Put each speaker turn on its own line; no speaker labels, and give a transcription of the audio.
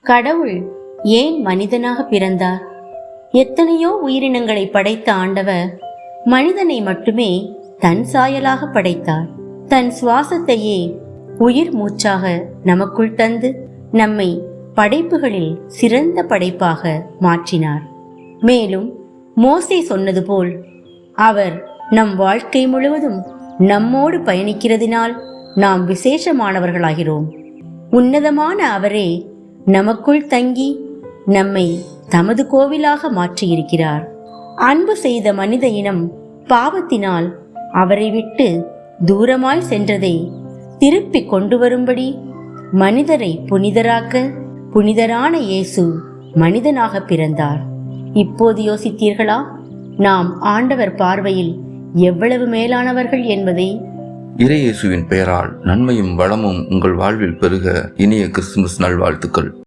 கடவுள் ஏன் மனிதனாக பிறந்தார்? எத்தனையோ உயிரினங்களை படைத்த ஆண்டவர் மனிதனை மட்டுமே தன் சாயலாக படைத்தார். தன் சுவாசத்தையே உயிர் மூச்சாக நமக்குள் தந்து நம்மை படைப்புகளில் சிறந்த படைப்பாக மாற்றினார். மேலும் மோசே சொன்னது போல் அவர் நம் வாழ்க்கை முழுவதும் நம்மோடு பயணிக்கிறதினால் நாம் விசேஷமானவர்களாகிறோம். உன்னதமான அவரே நமக்குள் தங்கி நம்மை தமது கோவிலாக மாற்றியிருக்கிறார். அன்பு செய்த மனித இனம் பாவத்தினால் அவரை விட்டு தூரமாய் சென்றதை திருப்பி கொண்டு வரும்படி மனிதரை புனிதராக்க புனிதரான இயேசு மனிதனாக பிறந்தார். இப்போது யோசித்தீர்களா, நாம் ஆண்டவர் பார்வையில் எவ்வளவு மேலானவர்கள் என்பதை?
இறையேசுவின் பெயரால் நன்மையும் வளமும் உங்கள் வாழ்வில் பெருக இனிய கிறிஸ்துமஸ் நல்வாழ்த்துக்கள்.